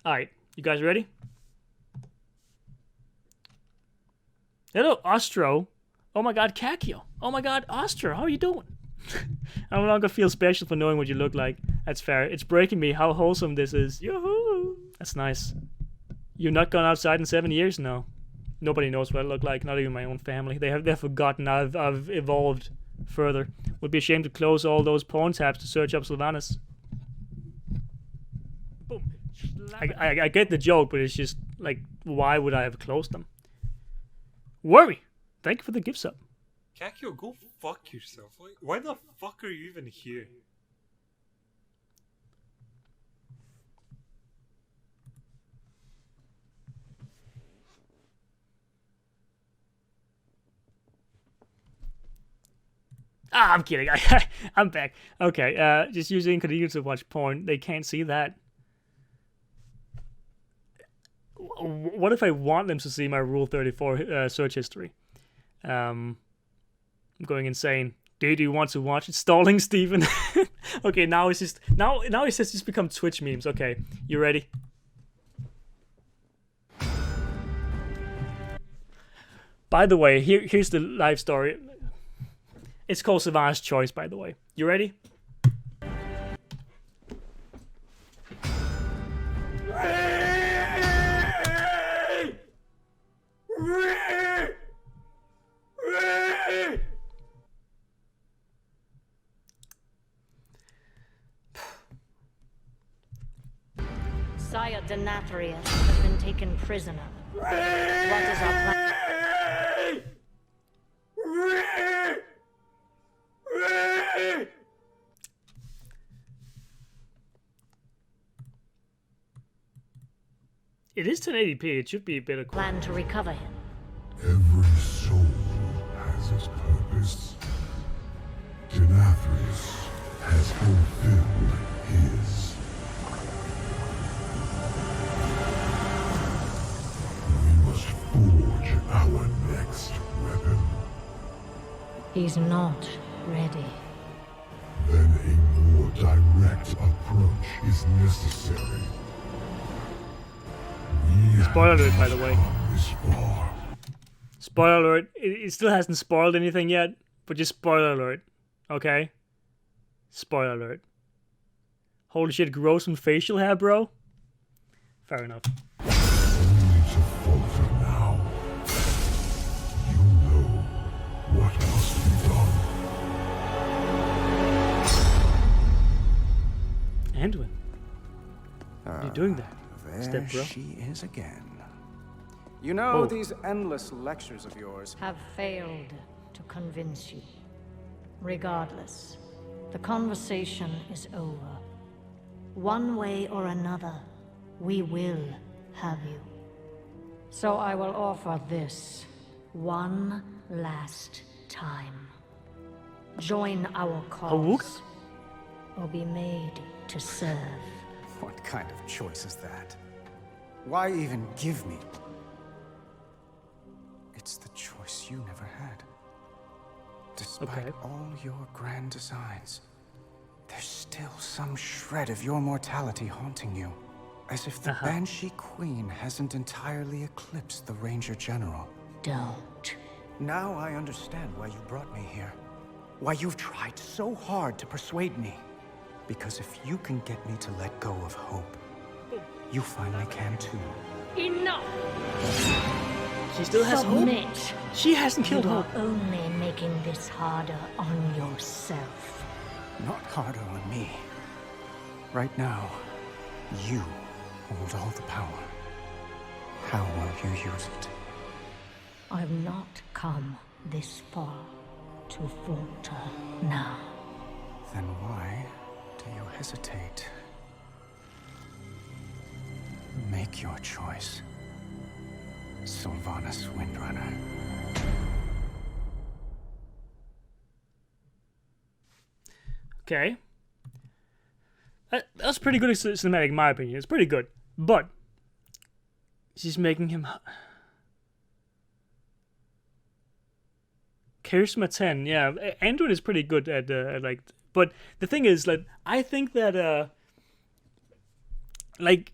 Alright, you guys ready? Hello, Ostro. Oh my god, Kakio. Oh my god, Ostro, how are you doing? I no longer feel special for knowing what you look like. That's fair. It's breaking me how wholesome this is. Yoo-hoo! That's nice. You've not gone outside in 7 years now. Nobody knows what I look like, not even my own family. They've forgotten I've evolved further. Would be ashamed to close all those porn tabs to search up Sylvanas. Boom. I get the joke, but it's just like, why would I have closed them? Worry! Thank you for the gift sub. Kakio, go fuck yourself. Why the fuck are you even here? Ah, I'm kidding. I'm back. Okay, just using incognito to watch porn. They can't see that. What if I want them to see my Rule 34 search history? I'm going insane. Do you want to watch it? Stalling Steven. Okay, now it's just now it's just become Twitch memes. Okay, you ready? By the way, here's the live story. It's called Sylvanas' Choice, by the way. You ready? Sire Denathrius has been taken prisoner. What is our plan? It is 1080p. It should be a bit of Plan to recover him. Every soul has its purpose. Denathrius has fulfilled his. We must forge our next weapon. He's not ready. Then a more direct approach is necessary. Spoiler alert, by the way. This far. Spoiler alert. It still hasn't spoiled anything yet, but just spoiler alert. Okay? Spoiler alert. Holy shit, gross and facial hair, bro? Fair enough. Only to falter now. You know what must be done. Anduin. What are you doing there? There Step bro. she is again. You know, these endless lectures of yours Have failed to convince you. Regardless, the conversation is over. One way or another, we will have you. So I will offer this one last time. Join our cause, or be made to serve. What kind of choice is that? Why even give me? It's the choice you never had. Despite all your grand designs, there's still some shred of your mortality haunting you. As if the Banshee Queen hasn't entirely eclipsed the Ranger General. Don't. Now I understand why you brought me here. Why you've tried so hard to persuade me. Because if you can get me to let go of hope, you finally can too. Enough! She still has Submit. hope. She hasn't killed You are hope. only making this harder on yourself. Not harder on me. Right now, you hold all the power. How will you use it? I've not come this far to falter now. Then why do you hesitate? Make your choice, Sylvanas Windrunner. Okay. That's pretty good cinematic in my opinion. It's pretty good. But she's making him Charisma 10, yeah. Anduin is pretty good at like, but the thing is, like, I think that like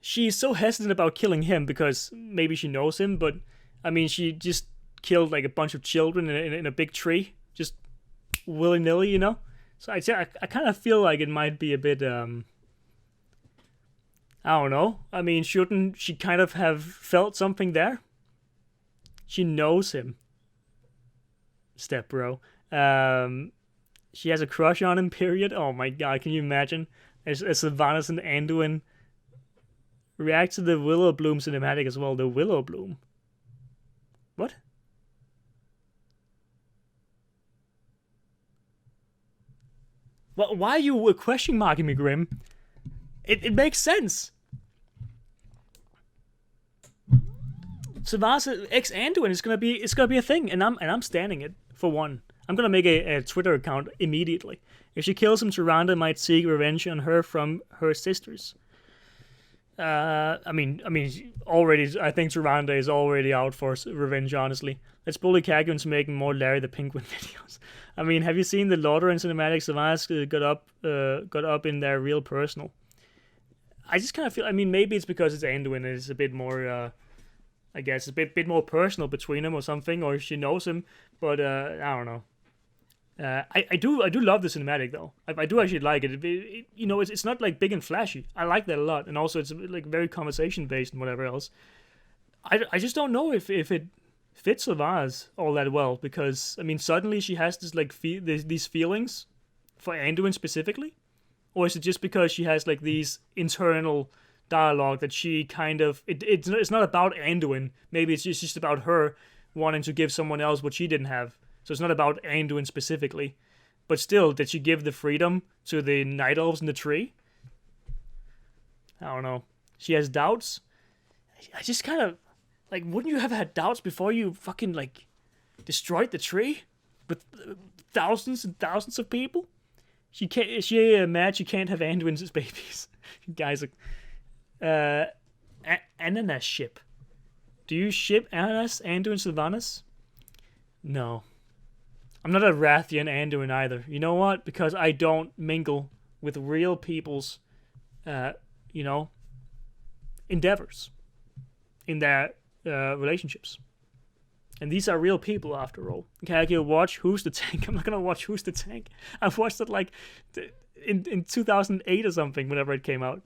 she's so hesitant about killing him because maybe she knows him, but I mean, she just killed like a bunch of children in a big tree, just willy-nilly, you know? So I kind of feel like it might be a bit, I don't know. I mean, shouldn't she kind of have felt something there? She knows him. Step bro. She has a crush on him, period. Oh my god, can you imagine? As Sylvanas and Anduin react to the Willow Bloom cinematic as well. The Willow Bloom. What? Well, why are you question marking me, Grim? It makes sense. Sylvanas ex Anduin is gonna be a thing, and I'm standing it for one. I'm gonna make a Twitter account immediately. If she kills him, Tyrande might seek revenge on her from her sisters. I mean, already, I think Tyrande is already out for revenge, honestly. Let's bully Kakio into making more Larry the Penguin videos. I mean, have you seen the Lordaeron cinematic? Sylvanas got up in their real personal. I just kind of feel, I mean, maybe it's because it's Anduin and it's a bit more, I guess, a bit more personal between them or something, or she knows him, but I don't know. I do love the cinematic though. I do actually like it. You know, it's not like big and flashy. I like that a lot, and also it's like very conversation based and whatever else. I just don't know if it fits Sylvanas all that well, because I mean suddenly she has this like these feelings for Anduin specifically, or is it just because she has like these internal dialogue that she kind of it's not about Anduin. Maybe it's just about her wanting to give someone else what she didn't have. So it's not about Anduin specifically. But still, did she give the freedom to the Night Elves in the tree? I don't know. She has doubts. I just kind of... Like, wouldn't you have had doubts before you fucking, like, destroyed the tree? With thousands and thousands of people? She can't... Is she mad she can't have Anduin's babies? Guys, like... Ananas ship. Do you ship Ananas, Anduin, Sylvanas? No. I'm not a Rathian Anduin either. You know what? Because I don't mingle with real people's, you know, endeavors in their relationships. And these are real people, after all. Kakio, watch Who's the Tank. I'm not gonna watch Who's the Tank. I've watched it like in 2008 or something, whenever it came out.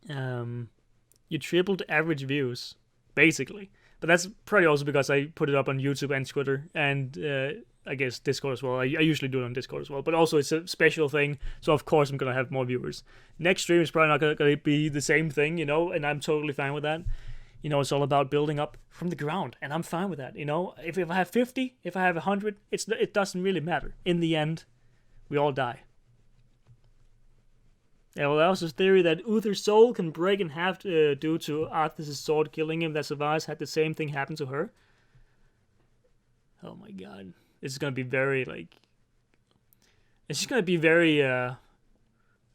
You tripled average views, basically. But that's probably also because I put it up on YouTube and Twitter, and I guess Discord as well. I usually do it on Discord as well. But also it's a special thing, so of course I'm going to have more viewers. Next stream is probably not going to be the same thing, you know, and I'm totally fine with that. You know, it's all about building up from the ground, and I'm fine with that, you know. If I have 50, if I have 100, it doesn't really matter. In the end, we all die. Yeah, well, that was his theory that Uther's soul can break in half due to Arthas' sword killing him, that Sylvanas had the same thing happen to her. Oh my god. This is gonna be very, like... It's just gonna be very,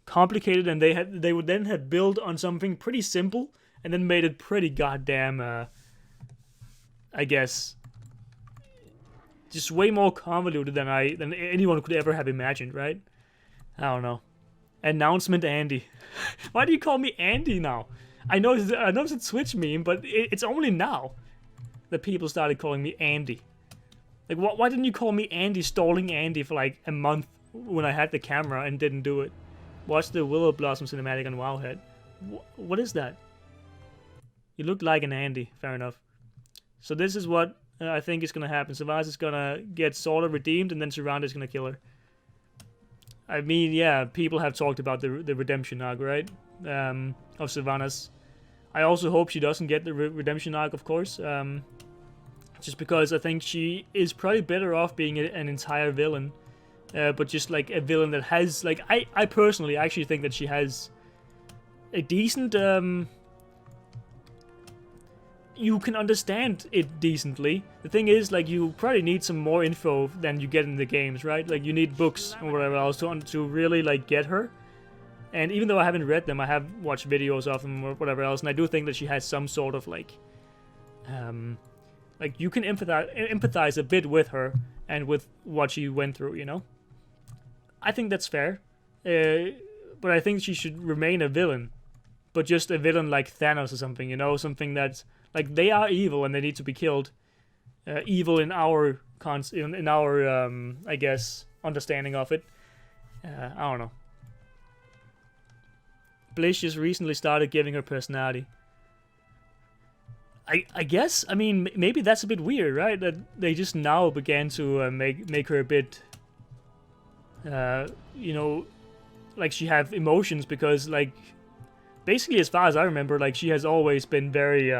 complicated, and they would then have built on something pretty simple, and then made it pretty goddamn, I guess... just way more convoluted than anyone could ever have imagined, right? I don't know. Announcement Andy. Why do you call me Andy now? I know it's a Twitch meme, but it's only now that people started calling me Andy. Like, why didn't you call me Andy stalling Andy for like a month when I had the camera and didn't do it? Watch the Willow Blossom cinematic on Wowhead. What is that? You look like an Andy. Fair enough. So this is what I think is gonna happen. Sylvanas is gonna get sort of redeemed, and then Tyrande is gonna kill her. I mean, yeah, people have talked about the redemption arc, right? Of Sylvanas. I also hope she doesn't get the redemption arc, of course. Just because I think she is probably better off being an entire villain. But just like a villain that has, like, I personally actually think that she has a decent, you can understand it decently. The thing is, like, you probably need some more info than you get in the games, right? Like, you need books or whatever else to really, like, get her. And even though I haven't read them, I have watched videos of them or whatever else, and I do think that she has some sort of, like, you can empathize a bit with her and with what she went through, you know? I think that's fair. But I think she should remain a villain but just a villain like Thanos or something, you know, something that's like they are evil and they need to be killed. Evil in our I guess understanding of it. I don't know. Bliss just recently started giving her personality. I guess, I mean, maybe that's a bit weird, right? That they just now began to make her a bit, you know, like she have emotions, because, like, basically, as far as I remember, like, she has always been very,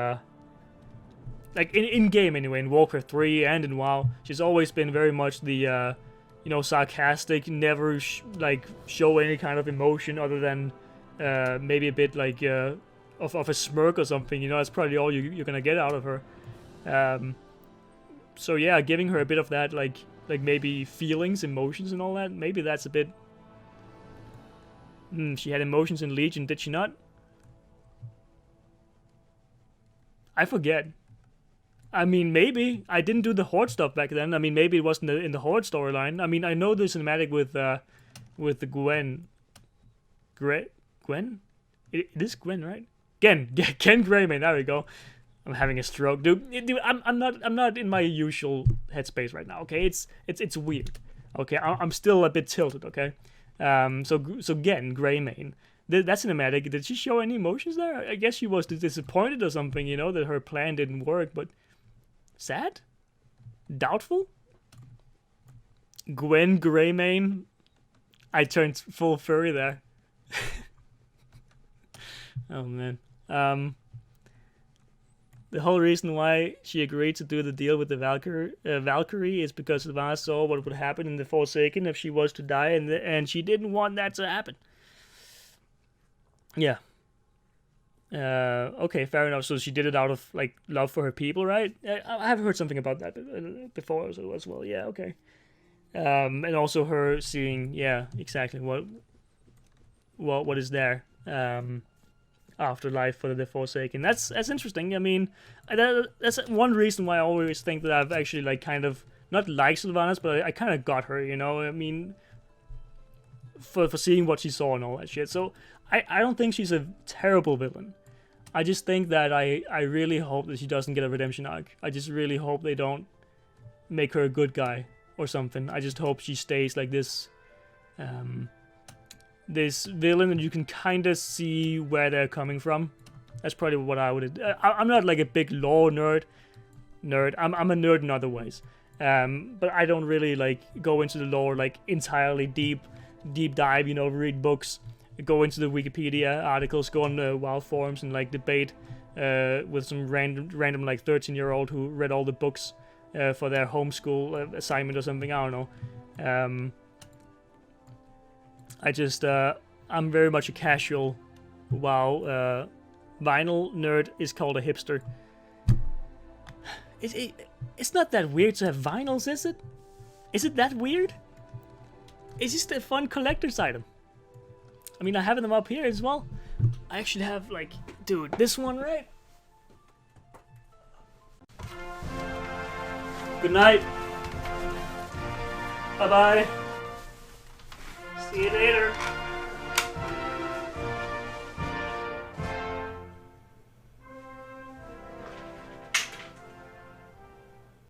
like, in-game anyway, in Warcraft 3 and in WoW, she's always been very much the, you know, sarcastic, never, like, show any kind of emotion other than, maybe a bit, like, of a smirk or something, you know, that's probably all you're gonna get out of her. So yeah, giving her a bit of that, like maybe feelings, emotions and all that, maybe that's a bit... she had emotions in Legion, did she not? I forget. I mean, maybe. I didn't do the Horde stuff back then. I mean, maybe it wasn't in the Horde storyline. I mean, I know the cinematic with the Gwen. Gwen? It is Gwen, right? Ken Greymane, there we go. I'm having a stroke, dude. I'm not in my usual headspace right now. Okay, it's weird. Okay, I'm still a bit tilted. Okay, so again, Greymane. That cinematic. Did she show any emotions there? I guess she was disappointed or something. You know, that her plan didn't work. But sad, doubtful. Gwen Greymane. I turned full furry there. Oh man. The whole reason why she agreed to do the deal with the Valkyrie is because Sylvanas saw what would happen in the Forsaken if she was to die, and she didn't want that to happen. Yeah. Okay, fair enough. So she did it out of, like, love for her people, right? I have heard something about that before as well. Yeah, okay. And also her seeing, yeah, exactly what is there. Afterlife for the Forsaken. That's interesting. I mean, that's one reason why I always think that I've actually, like, kind of not liked Sylvanas, but I kind of got her, you know. I mean, for seeing what she saw and all that shit. So I don't think she's a terrible villain. I just think that I really hope that she doesn't get a redemption arc. I just really hope they don't make her a good guy or something. I just hope she stays like this. This villain, and you can kind of see where they're coming from. That's probably what I would... I'm not like a big lore nerd. I'm a nerd in other ways. But I don't really like go into the lore like entirely deep dive, you know, read books, go into the Wikipedia articles, go on the WoW forums and like debate with some random like 13-year-old who read all the books for their homeschool assignment or something. I don't know. I just, I'm very much a casual WoW vinyl nerd. Is called a hipster. It's not that weird to have vinyls, is it? Is it that weird? It's just a fun collector's item. I mean, I have them up here as well. I actually have, like, dude, this one, right? Good night. Bye-bye. See you later.